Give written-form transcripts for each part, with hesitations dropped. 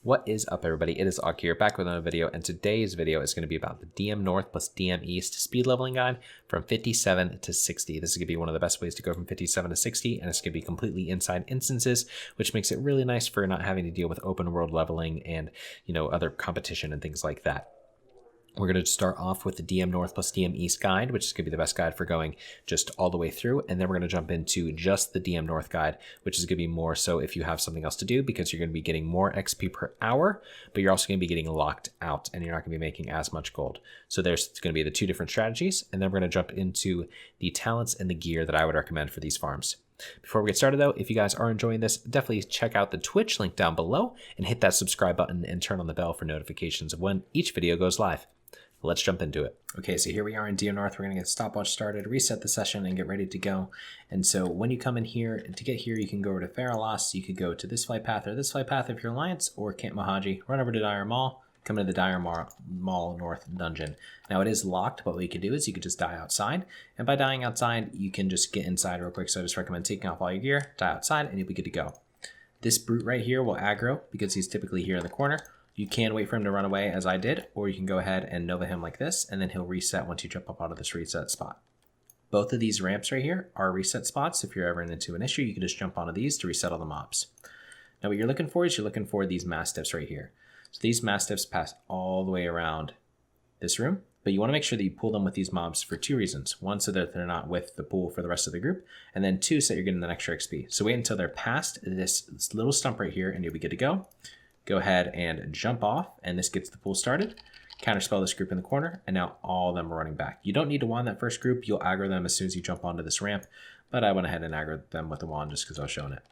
What is up, everybody? It is Og here, back with another video, and today's video is going to be about the DM North plus DM East speed leveling guide from 57 to 60. This is going to be one of the best ways to go from 57 to 60, and it's going to be completely inside instances, which makes it really nice for not having to deal with open world leveling and, other competition and things like that. We're going to start off with the DM North plus DM East guide, which is going to be the best guide for going just all the way through. And then we're going to jump into just the DM North guide, which is going to be more so if you have something else to do, because you're going to be getting more XP per hour, but you're also going to be getting locked out and you're not going to be making as much gold. So there's going to be the two different strategies. And then we're going to jump into the talents and the gear that I would recommend for these farms. Before we get started though, if you guys are enjoying this, definitely check out the Twitch link down below and hit that subscribe button and turn on the bell for notifications of when each video goes live. Let's jump into it. Okay, so here we are in DM North. We're going to get stopwatch started, reset the session, and get ready to go. And so when you come in here, to get here, you can go over to Faralos. You could go to this flight path or this flight path if you're Alliance, or Camp Mage. Run over to Dire Maul, come into the Dire Maul North dungeon. Now it is locked, but what you could do is you could just die outside. And by dying outside, you can just get inside real quick. So I just recommend taking off all your gear, die outside, and you'll be good to go. This brute right here will aggro because he's typically here in the corner. You can wait for him to run away, as I did, or you can go ahead and Nova him like this, and then he'll reset once you jump up out of this reset spot. Both of these ramps right here are reset spots. If you're ever into an issue, you can just jump onto these to reset all the mobs. Now what you're looking for is you're looking for these mastiffs right here. So these mastiffs pass all the way around this room, but you want to make sure that you pull them with these mobs for two reasons. One, so that they're not with the pool for the rest of the group, and then two, so that you're getting that extra XP. So wait until they're past this little stump right here, and you'll be good to go. Go ahead and jump off, and this gets the pool started. Counterspell this group in the corner, and now all of them are running back. You don't need to wand that first group. You'll aggro them as soon as you jump onto this ramp, but I went ahead and aggroed them with the wand just because I was showing it.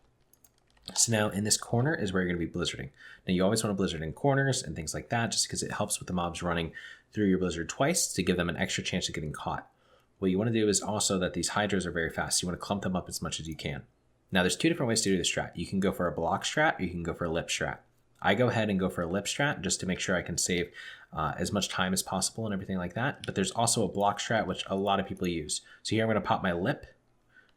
So now in this corner is where you're going to be blizzarding. Now you always want to blizzard in corners and things like that, just because it helps with the mobs running through your blizzard twice to give them an extra chance of getting caught. What you want to do is also that these hydras are very fast. You want to clump them up as much as you can. Now there's two different ways to do the strat. You can go for a block strat, or you can go for a lip strat. I go ahead and go for a lip strat just to make sure I can save as much time as possible and everything like that. But there's also a block strat, which a lot of people use. So here I'm going to pop my lip,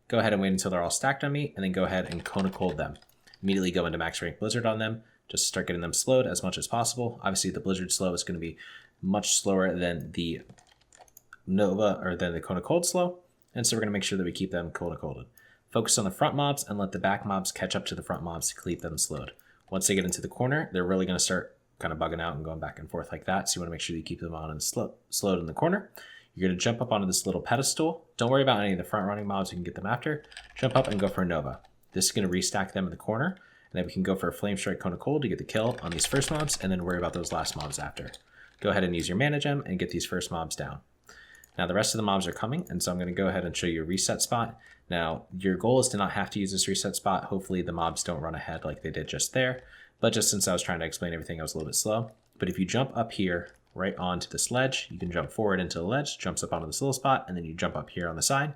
go ahead and wait until they're all stacked on me, and then go ahead and Cone of Cold them. Immediately go into max rank blizzard on them, just start getting them slowed as much as possible. Obviously the blizzard slow is going to be much slower than the Nova or than the Cone of Cold slow. And so we're going to make sure that we keep them Cone of Colded. Focus on the front mobs and let the back mobs catch up to the front mobs to keep them slowed. Once they get into the corner, they're really going to start kind of bugging out and going back and forth like that. So you want to make sure that you keep them on and slowed in the corner. You're going to jump up onto this little pedestal. Don't worry about any of the front running mobs. You can get them after. Jump up and go for a Nova. This is going to restack them in the corner. And then we can go for a Flame Strike Cone of Cold to get the kill on these first mobs, and then worry about those last mobs after. Go ahead and use your mana gem and get these first mobs down. Now the rest of the mobs are coming, and so I'm going to go ahead and show you a reset spot. Now your goal is to not have to use this reset spot. Hopefully the mobs don't run ahead like they did just there. But just since I was trying to explain everything, I was a little bit slow. But if you jump up here right onto this ledge, you can jump forward into the ledge, jumps up onto this little spot, and then you jump up here on the side,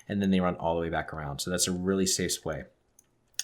and then they run all the way back around. So that's a really safe way.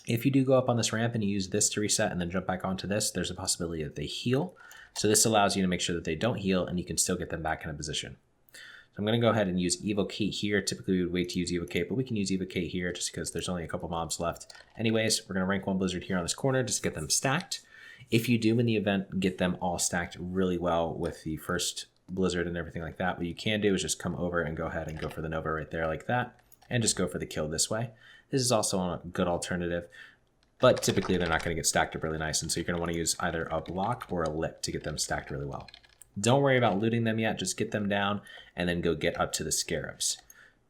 If you do go up on this ramp and you use this to reset and then jump back onto this, there's a possibility that they heal. So this allows you to make sure that they don't heal and you can still get them back in a position. So I'm going to go ahead and use Evocate here. Typically we would wait to use Evocate, but we can use Evocate here just because there's only a couple mobs left. Anyways, we're going to rank 1 Blizzard here on this corner just to get them stacked. If you do in the event get them all stacked really well with the first Blizzard and everything like that, what you can do is just come over and go ahead and go for the Nova right there like that, and just go for the kill this way. This is also a good alternative, but typically they're not going to get stacked up really nice, and so you're going to want to use either a block or a lip to get them stacked really well. Don't worry about looting them yet, just get them down and then go get up to the scarabs,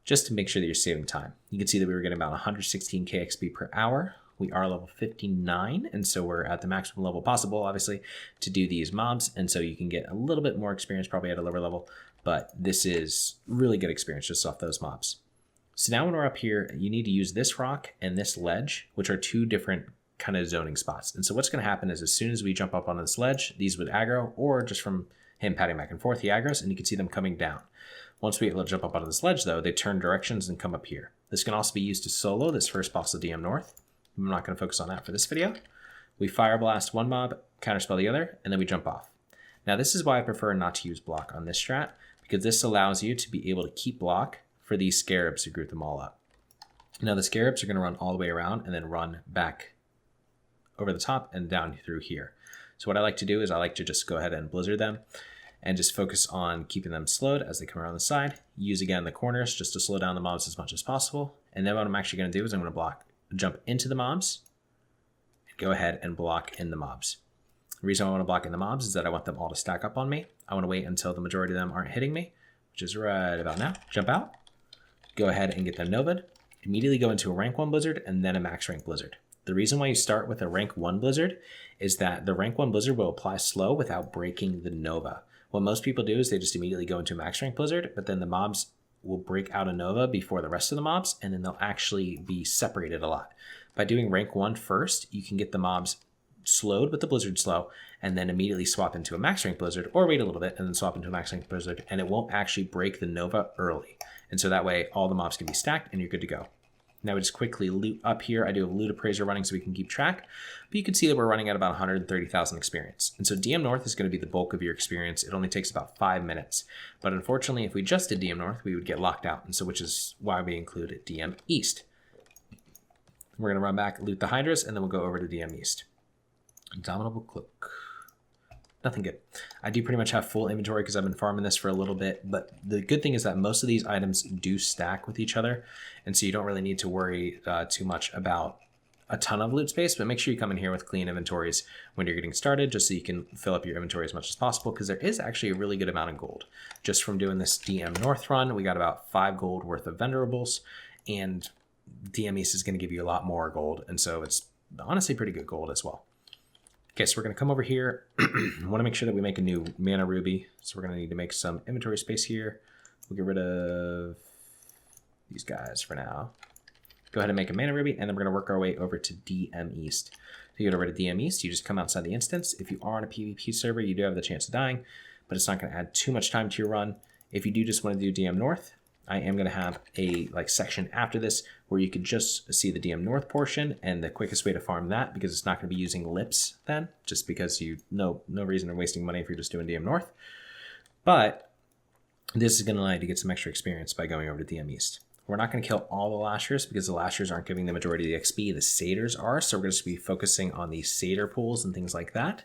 just to make sure that you're saving time. You can see that we were getting about 116k XP per hour. We are level 59, and so we're at the maximum level possible, obviously, to do these mobs, and so you can get a little bit more experience probably at a lower level, but this is really good experience just off those mobs. So now when we're up here, you need to use this rock and this ledge, which are two different kind of zoning spots. And so what's going to happen is as soon as we jump up on this ledge, these would aggro, or just from him patting back and forth, he aggros, and you can see them coming down. Once we jump up onto this ledge, though, they turn directions and come up here. This can also be used to solo this first boss of DM North. I'm not going to focus on that for this video. We Fire Blast one mob, Counterspell the other, and then we jump off. Now this is why I prefer not to use block on this strat, because this allows you to be able to keep block for these scarabs to group them all up. Now the scarabs are going to run all the way around and then run back over the top and down through here. So what I like to do is I like to just go ahead and blizzard them and just focus on keeping them slowed as they come around the side. Use again the corners just to slow down the mobs as much as possible. And then what I'm actually going to do is I'm going to jump into the mobs, and go ahead and block in the mobs. The reason I want to block in the mobs is that I want them all to stack up on me. I want to wait until the majority of them aren't hitting me, which is right about now. Jump out, go ahead and get them Nova'd. Immediately go into a rank 1 blizzard and then a max rank blizzard. The reason why you start with a rank 1 blizzard is that the rank 1 blizzard will apply slow without breaking the Nova. What most people do is they just immediately go into a max rank blizzard, but then the mobs will break out a Nova before the rest of the mobs, and then they'll actually be separated a lot. By doing rank 1 first, you can get the mobs slowed with the blizzard slow, and then immediately swap into a max rank blizzard, or wait a little bit and then swap into a max rank blizzard, and it won't actually break the Nova early. And so that way all the mobs can be stacked and you're good to go. Now we just quickly loot up here. I do have loot appraiser running so we can keep track, but you can see that we're running at about 130,000 experience. And so DM North is going to be the bulk of your experience. It only takes about 5 minutes. But unfortunately, if we just did DM North, we would get locked out. And so which is why we included DM East. We're going to run back, loot the Hydras, and then we'll go over to DM East. Indomitable Cloak. Nothing good. I do pretty much have full inventory because I've been farming this for a little bit, but the good thing is that most of these items do stack with each other, and so you don't really need to worry too much about a ton of loot space, but make sure you come in here with clean inventories when you're getting started, just so you can fill up your inventory as much as possible, because there is actually a really good amount of gold. Just from doing this DM North run, we got about 5 gold worth of venerables, and DM East is going to give you a lot more gold, and so it's honestly pretty good gold as well. Okay, so we're going to come over here. I want to make sure that we make a new mana ruby. So we're going to need to make some inventory space here. We'll get rid of these guys for now. Go ahead and make a mana ruby, and then we're going to work our way over to DM East. To get over to DM East, you just come outside the instance. If you are on a PvP server, you do have the chance of dying, but it's not going to add too much time to your run. If you do just want to do DM North, I am going to have a section after this where you could just see the DM North portion, and the quickest way to farm that, because it's not going to be using lips then, just because no reason in wasting money if you're just doing DM North. But this is going to allow you to get some extra experience by going over to DM East. We're not going to kill all the Lashers because the Lashers aren't giving the majority of the XP. The Satyrs are, so we're going to be focusing on the Satyr pools and things like that.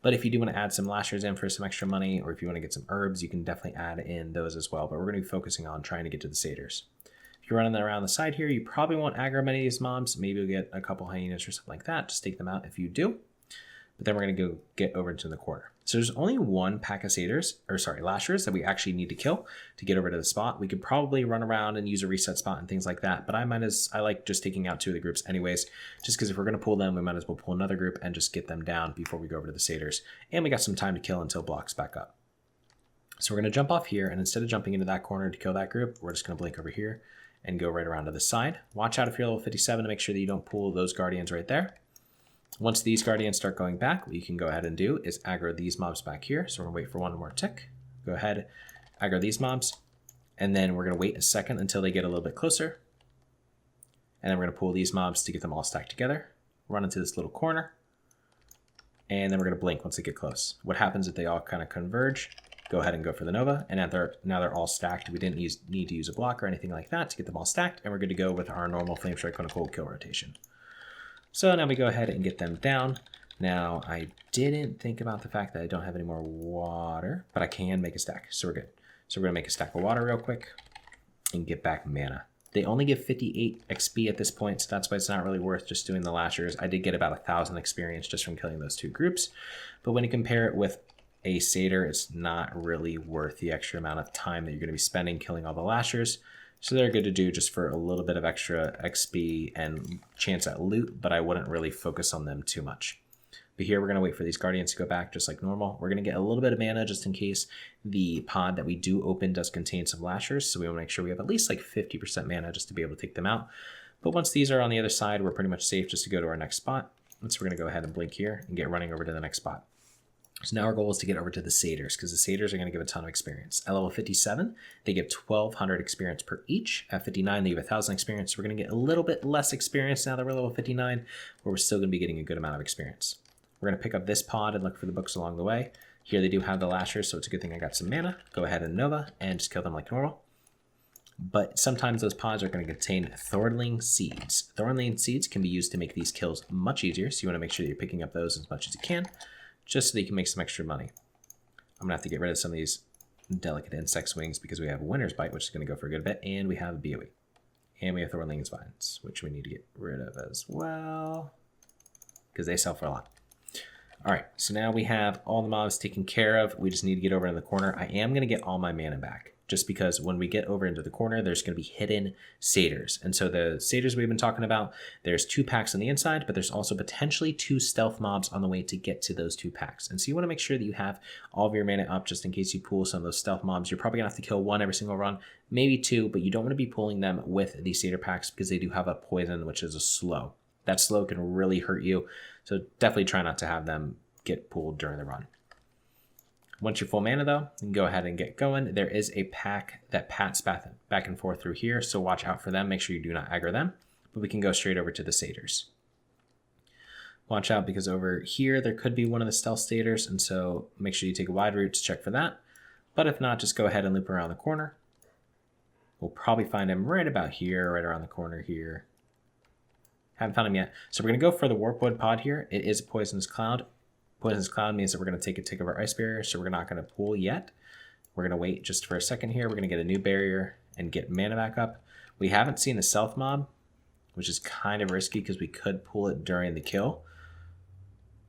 But if you do want to add some Lashers in for some extra money, or if you want to get some herbs, you can definitely add in those as well. But we're going to be focusing on trying to get to the Satyrs. If you're running around the side here, you probably won't aggro many of these mobs. Maybe you'll get a couple hyenas or something like that. Just take them out if you do. But then we're going to go get over into the corner. So there's only one pack of Lashers that we actually need to kill to get over to the spot. We could probably run around and use a reset spot and things like that, but I like just taking out 2 of the groups anyways, just because if we're going to pull them, we might as well pull another group and just get them down before we go over to the Satyrs. And we got some time to kill until blocks back up. So we're going to jump off here, and instead of jumping into that corner to kill that group, we're just going to blink over here and go right around to the side. Watch out if you're level 57 to make sure that you don't pull those Guardians right there. Once these Guardians start going back, what you can go ahead and do is aggro these mobs back here. So we're going to wait for 1 more tick. Go ahead, aggro these mobs, and then we're going to wait a second until they get a little bit closer. And then we're going to pull these mobs to get them all stacked together, run into this little corner, and then we're going to blink once they get close. What happens if they all kind of converge? Go ahead and go for the Nova, and now they're all stacked. We didn't need to use a block or anything like that to get them all stacked, and we're good to go with our normal Flame Strike on a cold kill rotation. So now we go ahead and get them down. Now, I didn't think about the fact that I don't have any more water, but I can make a stack, so we're good. So we're going to make a stack of water real quick and get back mana. They only give 58 XP at this point, so that's why it's not really worth just doing the Lashers. I did get about 1,000 experience just from killing those 2 groups, but when you compare it with a Satyr, it's not really worth the extra amount of time that you're going to be spending killing all the Lashers. So they're good to do just for a little bit of extra XP and chance at loot, but I wouldn't really focus on them too much. But here we're going to wait for these Guardians to go back just like normal. We're going to get a little bit of mana just in case the pod that we do open does contain some Lashers. So we want to make sure we have at least like 50% mana just to be able to take them out. But once these are on the other side, we're pretty much safe just to go to our next spot. So we're going to go ahead and blink here and get running over to the next spot. So now our goal is to get over to the Satyrs, because the Satyrs are going to give a ton of experience. At level 57, they give 1,200 experience per each. At 59, they give 1,000 experience. So we're going to get a little bit less experience now that we're level 59, but we're still going to be getting a good amount of experience. We're going to pick up this pod and look for the books along the way. Here they do have the Lashers, so it's a good thing I got some mana. Go ahead and Nova and just kill them like normal. But sometimes those pods are going to contain Thornling Seeds. Thornling Seeds can be used to make these kills much easier, so you want to make sure that you're picking up those as much as you can. just so that you can make some extra money. I'm gonna have to get rid of some of these delicate insects wings because we have a Winter's Bite, which is gonna go for a good bit, and we have a BOE. And we have Thornling's Vines, which we need to get rid of as well, because they sell for a lot. All right, so now we have all the mobs taken care of. We just need to get over in the corner. I am gonna get all my mana back, just because when we get over into the corner, there's going to be hidden satyrs. And so the satyrs we've been talking about, there's 2 packs on the inside, but there's also potentially 2 stealth mobs on the way to get to those 2 packs. And so you want to make sure that you have all of your mana up just in case you pull some of those stealth mobs. You're probably going to have to kill 1 every single run, maybe 2, but you don't want to be pulling them with these satyr packs because they do have a poison, which is a slow. That slow can really hurt you. So definitely try not to have them get pulled during the run. Once you're full mana though, you can go ahead and get going. There is a pack that pats back and forth through here, so watch out for them. Make sure you do not aggro them, but we can go straight over to the satyrs. Watch out because over here, there could be one of the stealth satyrs, and so make sure you take a wide route to check for that. But if not, just go ahead and loop around the corner. We'll probably find him right about here, right around the corner here. Haven't found him yet. So we're gonna go for the Warpwood pod here. It is a Poisonous Cloud. Poisonous Cloud means that we're going to take a tick of our ice barrier, so we're not going to pull yet. We're going to wait just for a second here. We're going to get a new barrier and get mana back up. We haven't seen the stealth mob, which is kind of risky because we could pull it during the kill.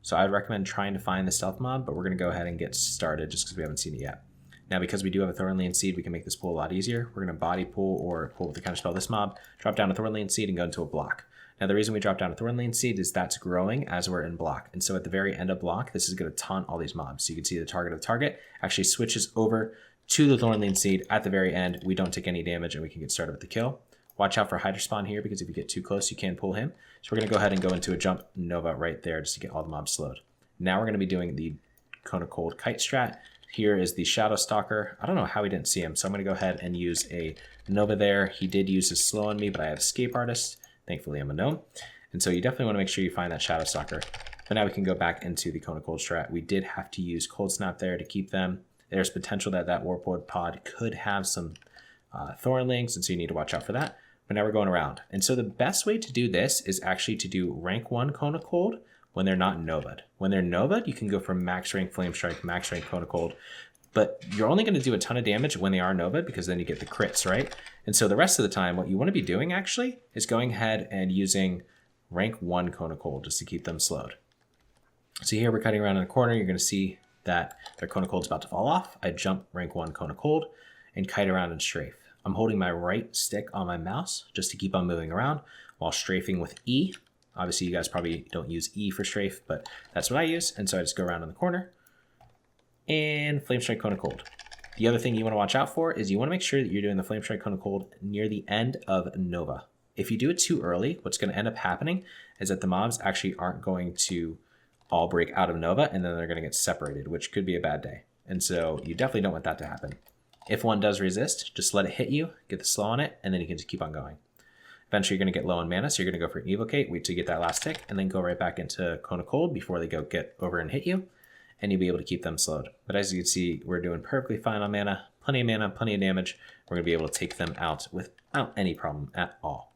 So I'd recommend trying to find the stealth mob, but we're going to go ahead and get started just because we haven't seen it yet. Now, because we do have a Thornlean Seed, we can make this pull a lot easier. We're going to body pull or pull with the counterspell this mob, drop down a Thornlean Seed, and go into a block. Now, the reason we drop down a Thornlean Seed is that's growing as we're in block. And so at the very end of block, this is going to taunt all these mobs. So you can see the target of the target actually switches over to the Thornlean Seed at the very end. We don't take any damage and we can get started with the kill. Watch out for Hydra Spawn here because if you get too close, you can pull him. So we're going to go ahead and go into a jump Nova right there just to get all the mobs slowed. Now we're going to be doing the Cone of Cold Kite strat. Here is the Shadow Stalker. I don't know how we didn't see him, so I'm going to go ahead and use a Nova there. He did use his slow on me, but I have Escape Artist. Thankfully, I'm a gnome. And so you definitely want to make sure you find that Shadow Stalker. But now we can go back into the Cone of Cold strat. We did have to use Cold Snap there to keep them. There's potential that that Warpwood pod could have some Thornlings, and so you need to watch out for that. But now we're going around. And so the best way to do this is actually to do rank 1 Cone of Cold when they're not Nova'd. When they're Nova'd, you can go for max rank Flame Strike, max rank Cone of Cold. But you're only going to do a ton of damage when they are Nova'd because then you get the crits, right? And so the rest of the time, what you want to be doing actually is going ahead and using rank 1 Cone of Cold just to keep them slowed. So here we're cutting around in the corner. You're going to see that their Cone of Cold is about to fall off. I jump rank 1 Cone of Cold and kite around and strafe. I'm holding my right stick on my mouse just to keep on moving around while strafing with E. Obviously, you guys probably don't use E for strafe, but that's what I use. And so I just go around in the corner and Flame Strike Cone of Cold. The other thing you want to watch out for is you want to make sure that you're doing the Flame Strike Cone of Cold near the end of Nova. If you do it too early, what's going to end up happening is that the mobs actually aren't going to all break out of Nova, and then they're going to get separated, which could be a bad day. And so you definitely don't want that to happen. If one does resist, just let it hit you, get the slow on it, and then you can just keep on going. Eventually, you're going to get low on mana, so you're going to go for an Evocate, wait till you get that last tick, and then go right back into Cone of Cold before they go get over and hit you, and you'll be able to keep them slowed. But as you can see, we're doing perfectly fine on mana, plenty of damage. We're going to be able to take them out without any problem at all.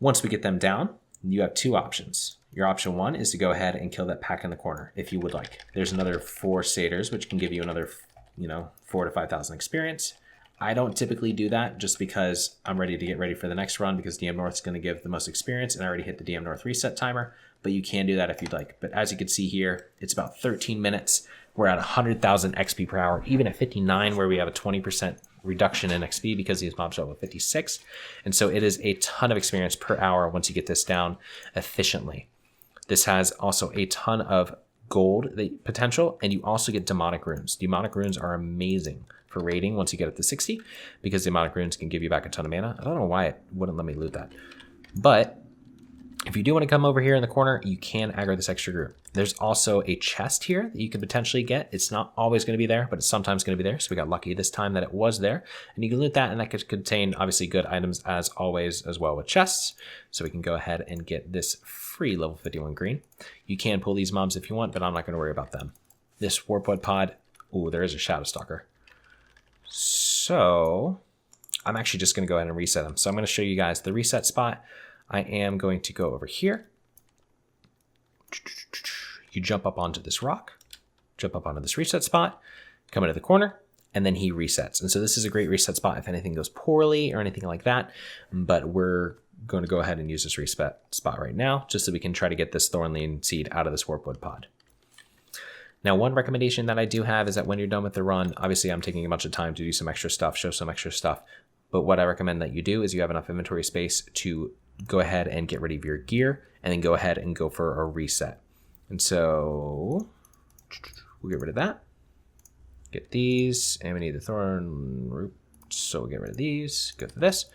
Once we get them down, you have 2 options. Your option 1 is to go ahead and kill that pack in the corner if you would like. There's another 4 satyrs, which can give you another 4,000 to 5,000 experience. I don't typically do that just because I'm ready to get ready for the next run because DM North is going to give the most experience and I already hit the DM North reset timer, but you can do that if you'd like. But as you can see here, it's about 13 minutes. We're at 100,000 XP per hour, even at 59 where we have a 20% reduction in XP because these mobs are level 56. And so it is a ton of experience per hour once you get this down efficiently. This has also a ton of gold potential, and you also get demonic runes. Demonic runes are amazing for raiding once you get up to 60 because demonic runes can give you back a ton of mana. I don't know why it wouldn't let me loot that. But if you do want to come over here in the corner, you can aggro this extra group. There's also a chest here that you could potentially get. It's not always going to be there, but it's sometimes going to be there. So we got lucky this time that it was there. And you can loot that, and that could contain obviously good items as always as well with chests. So we can go ahead and get this free level 51 green. You can pull these mobs if you want, but I'm not going to worry about them. This Warpwood pod, ooh, there is a Shadow Stalker. So I'm actually just going to go ahead and reset them. So I'm going to show you guys the reset spot. I am going to go over here. you jump up onto this rock, jump up onto this reset spot, come into the corner, and then he resets. And so this is a great reset spot if anything goes poorly or anything like that, but we're going to go ahead and use this reset spot right now, just so we can try to get this Thornlean seed out of this Warpwood pod. Now, one recommendation that I do have is that when you're done with the run, obviously I'm taking a bunch of time to do some extra stuff, show some extra stuff, but what I recommend that you do is you have enough inventory space to go ahead and get rid of your gear, and then go ahead and go for a reset. And so we'll get rid of that. Get these, and we need the thorn root, so we'll get rid of these, go for this.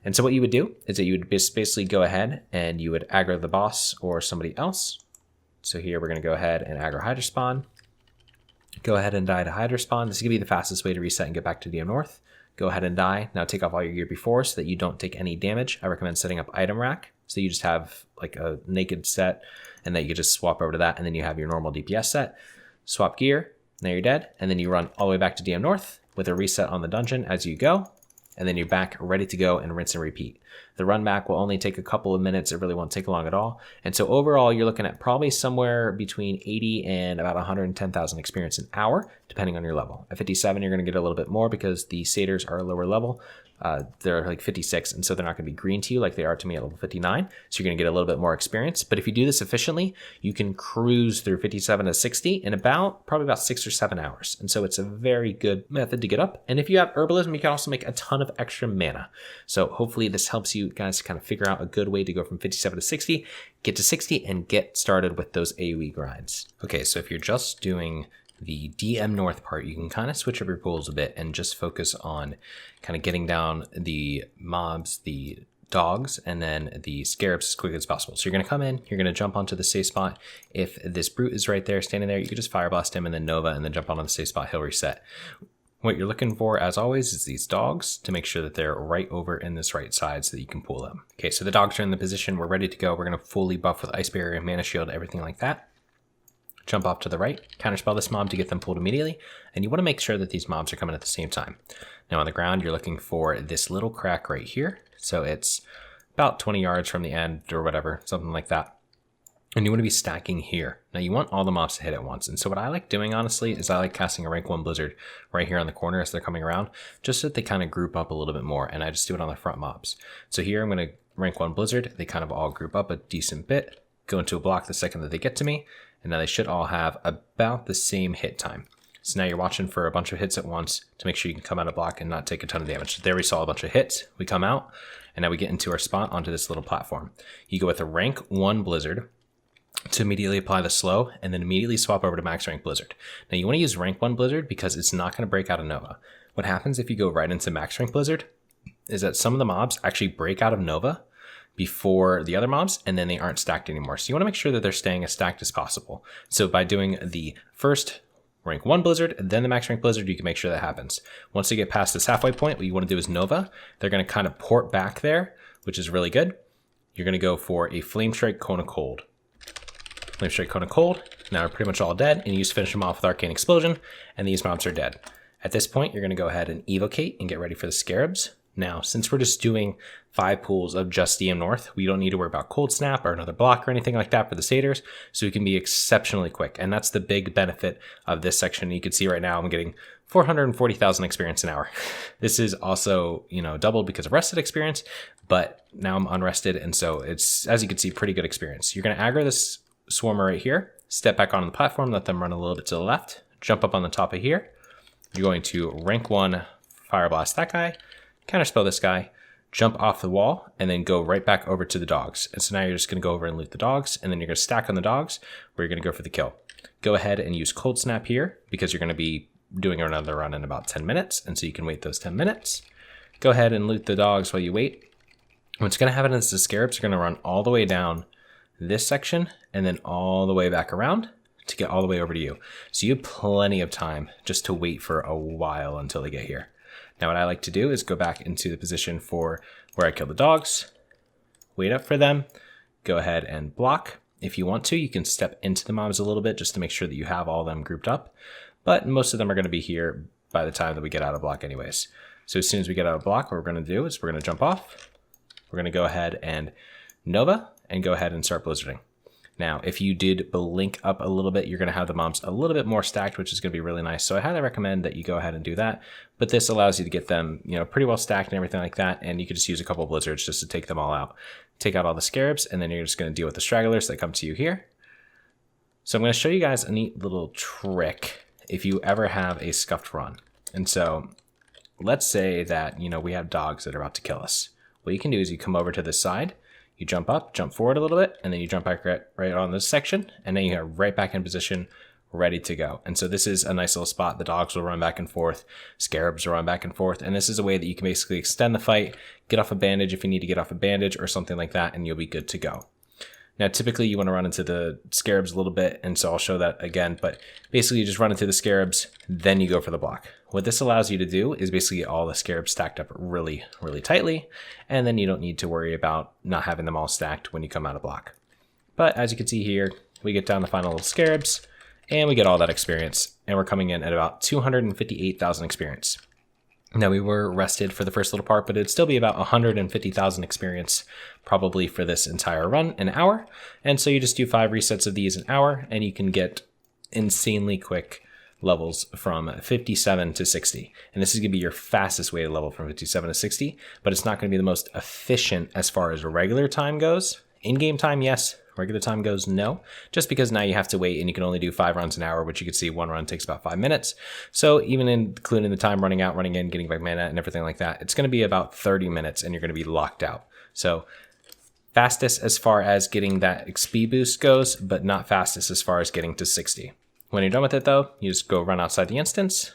And so what you would do is that you would basically go ahead and you would aggro the boss or somebody else. So here we're going to go ahead and aggro Hydra Spawn. Go ahead and die to Hydra Spawn. This is going to be the fastest way to reset and get back to DM North. Go ahead and die. Now take off all your gear before so that you don't take any damage. I recommend setting up item rack. So you just have like a naked set and that you can just swap over to that. And then you have your normal DPS set. Swap gear. Now you're dead. And then you run all the way back to DM North with a reset on the dungeon as you go. And then you're back ready to go and rinse and repeat. The run back will only take a couple of minutes. It really won't take long at all. And so overall, you're looking at probably somewhere between 80 and about 110,000 experience an hour, depending on your level. At 57, you're going to get a little bit more because the satyrs are a lower level. They're like 56, and so they're not going to be green to you like they are to me at level 59. So you're going to get a little bit more experience. But if you do this efficiently, you can cruise through 57 to 60 in probably about 6 or 7 hours. And so it's a very good method to get up. And if you have herbalism, you can also make a ton of extra mana. So hopefully this helps you guys kind of figure out a good way to go from 57 to 60, get to 60, and get started with those AoE grinds. Okay, so if you're just doing the DM North part, you can kind of switch up your goals a bit and just focus on kind of getting down the mobs, the dogs, and then the scarabs as quickly as possible. So you're going to come in, you're going to jump onto the safe spot. If this brute is right there, standing there, you can just fire blast him and then Nova and then jump onto the safe spot, he'll reset. What you're looking for, as always, is these dogs to make sure that they're right over in this right side so that you can pull them. Okay, so the dogs are in the position, we're ready to go. We're going to fully buff with Ice Barrier, Mana Shield, everything like that. Jump off to the right, counterspell this mob to get them pulled immediately, and you want to make sure that these mobs are coming at the same time. Now on the ground, you're looking for this little crack right here, so it's about 20 yards from the end or whatever, something like that. And you want to be stacking here. Now you want all the mobs to hit at once, and so what I like doing, honestly, is I like casting a rank 1 Blizzard right here on the corner as they're coming around, just so that they kind of group up a little bit more, and I just do it on the front mobs. So here I'm going to rank 1 Blizzard, they kind of all group up a decent bit, go into a block the second that they get to me, and now they should all have about the same hit time. So now you're watching for a bunch of hits at once to make sure you can come out of block and not take a ton of damage. There we saw a bunch of hits. We come out, and now we get into our spot onto this little platform. You go with a rank 1 Blizzard to immediately apply the slow, and then immediately swap over to max rank Blizzard. Now you want to use rank 1 Blizzard because it's not going to break out of Nova. What happens if you go right into max rank Blizzard is that some of the mobs actually break out of Nova before the other mobs, and then they aren't stacked anymore. So you want to make sure that they're staying as stacked as possible. So by doing the first rank 1 Blizzard, then the max rank Blizzard, you can make sure that happens. Once they get past this halfway point, what you want to do is Nova. They're going to kind of port back there, which is really good. You're going to go for a Flame Strike Cone of Cold. Flame Strike Cone of Cold. Now we're pretty much all dead, and you just finish them off with Arcane Explosion, and these mobs are dead. At this point, you're going to go ahead and evocate and get ready for the scarabs. Now, since we're just doing 5 pools of just DM North, we don't need to worry about Cold Snap or another block or anything like that for the satyrs, so we can be exceptionally quick. And that's the big benefit of this section. You can see right now I'm getting 440,000 experience an hour. This is also, doubled because of rested experience, but now I'm unrested, and so it's, as you can see, pretty good experience. You're going to aggro this swarmer right here, step back onto the platform, let them run a little bit to the left, jump up on the top of here. You're going to rank 1 Fire Blast that guy, counterspell this guy, jump off the wall, and then go right back over to the dogs. And so now you're just going to go over and loot the dogs, and then you're going to stack on the dogs, where you're going to go for the kill. Go ahead and use Cold Snap here, because you're going to be doing another run in about 10 minutes, and so you can wait those 10 minutes. Go ahead and loot the dogs while you wait. What's going to happen is the scarabs are going to run all the way down this section, and then all the way back around to get all the way over to you. So you have plenty of time just to wait for a while until they get here. Now what I like to do is go back into the position for where I kill the dogs, wait up for them, go ahead and block. If you want to, you can step into the mobs a little bit just to make sure that you have all of them grouped up, but most of them are going to be here by the time that we get out of block anyways. So as soon as we get out of block, what we're going to do is we're going to jump off, we're going to go ahead and Nova, and go ahead and start blizzarding. Now, if you did blink up a little bit, you're going to have the mobs a little bit more stacked, which is going to be really nice. So I highly recommend that you go ahead and do that. But this allows you to get them, pretty well stacked and everything like that. And you could just use a couple of blizzards just to take them all out. Take out all the scarabs, and then you're just going to deal with the stragglers that come to you here. So I'm going to show you guys a neat little trick if you ever have a scuffed run. And so let's say that, we have dogs that are about to kill us. What you can do is you come over to this side, you jump up, jump forward a little bit, and then you jump back right on this section, and then you are right back in position, ready to go. And so this is a nice little spot. The dogs will run back and forth, scarabs will run back and forth, and this is a way that you can basically extend the fight, get off a bandage if you need to get off a bandage or something like that, and you'll be good to go. Now, typically you want to run into the scarabs a little bit, and so I'll show that again, but basically you just run into the scarabs, then you go for the block. What this allows you to do is basically get all the scarabs stacked up really, really tightly, and then you don't need to worry about not having them all stacked when you come out of block. But as you can see here, we get down the final little scarabs, and we get all that experience, and we're coming in at about 258,000 experience. Now, we were rested for the first little part, but it'd still be about 150,000 experience probably for this entire run, an hour. And so you just do 5 resets of these an hour, and you can get insanely quick levels from 57 to 60. And this is going to be your fastest way to level from 57 to 60, but it's not going to be the most efficient as far as regular time goes. In-game time, yes. Regular time goes no, just because now you have to wait and you can only do 5 runs an hour, which you can see one run takes about 5 minutes. So even including the time running out, running in, getting back mana and everything like that, it's going to be about 30 minutes and you're going to be locked out. So fastest as far as getting that XP boost goes, but not fastest as far as getting to 60. When you're done with it though, you just go run outside the instance,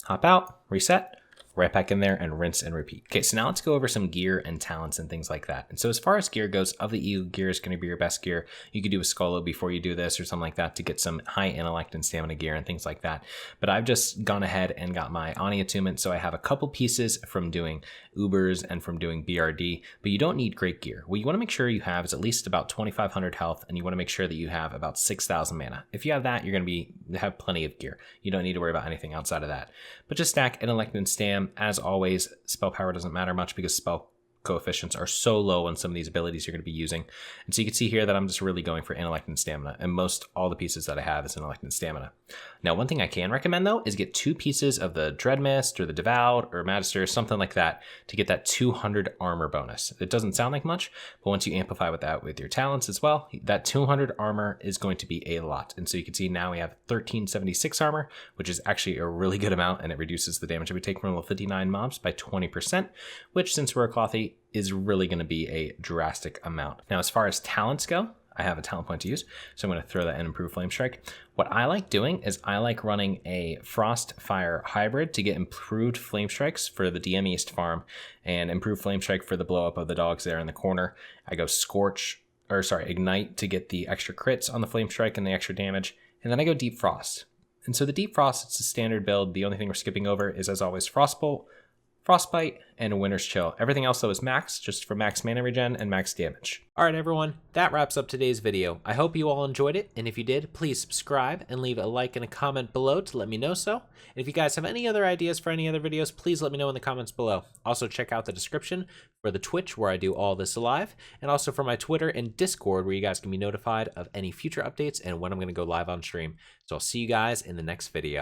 hop out, reset, right back in there and rinse and repeat. Okay, so now let's go over some gear and talents and things like that. And so as far as gear goes, of the EU, gear is going to be your best gear. You could do a Skolo before you do this or something like that to get some high intellect and stamina gear and things like that. But I've just gone ahead and got my Ani attunement, so I have a couple pieces from doing Ubers and from doing BRD, but you don't need great gear. What you want to make sure you have is at least about 2,500 health, and you want to make sure that you have about 6,000 mana. If you have that, you're going to have plenty of gear. You don't need to worry about anything outside of that. But just stack intellect and stam. As always, spell power doesn't matter much because spell coefficients are so low on some of these abilities you're going to be using. And so you can see here that I'm just really going for intellect and stamina, and most all the pieces that I have is intellect and stamina. Now, one thing I can recommend though is get 2 pieces of the Dread Mist or the Devoured or Magister, something like that, to get that 200 armor bonus. It doesn't sound like much, but once you amplify with that with your talents as well, that 200 armor is going to be a lot. And so you can see now we have 1376 armor, which is actually a really good amount, and it reduces the damage that we take from level 59 mobs by 20%, which, since we're a clothy, is really going to be a drastic amount. Now, as far as talents go, I have a talent point to use, so I'm going to throw that in Improved Flame Strike. What I like doing is I like running a Frost Fire hybrid to get improved Flame Strikes for the DM East farm and improved Flame Strike for the blow up of the dogs there in the corner. I go Ignite to get the extra crits on the Flame Strike and the extra damage, and then I go Deep Frost. And so the Deep Frost, it's a standard build. The only thing we're skipping over is, as always, Frostbolt, Frostbite, and a Winter's Chill. Everything else though is max, just for max mana regen and max damage. Alright everyone, that wraps up today's video. I hope you all enjoyed it, and if you did, please subscribe and leave a like and a comment below to let me know so. And if you guys have any other ideas for any other videos, please let me know in the comments below. Also check out the description for the Twitch where I do all this live, and also for my Twitter and Discord where you guys can be notified of any future updates and when I'm going to go live on stream. So I'll see you guys in the next video.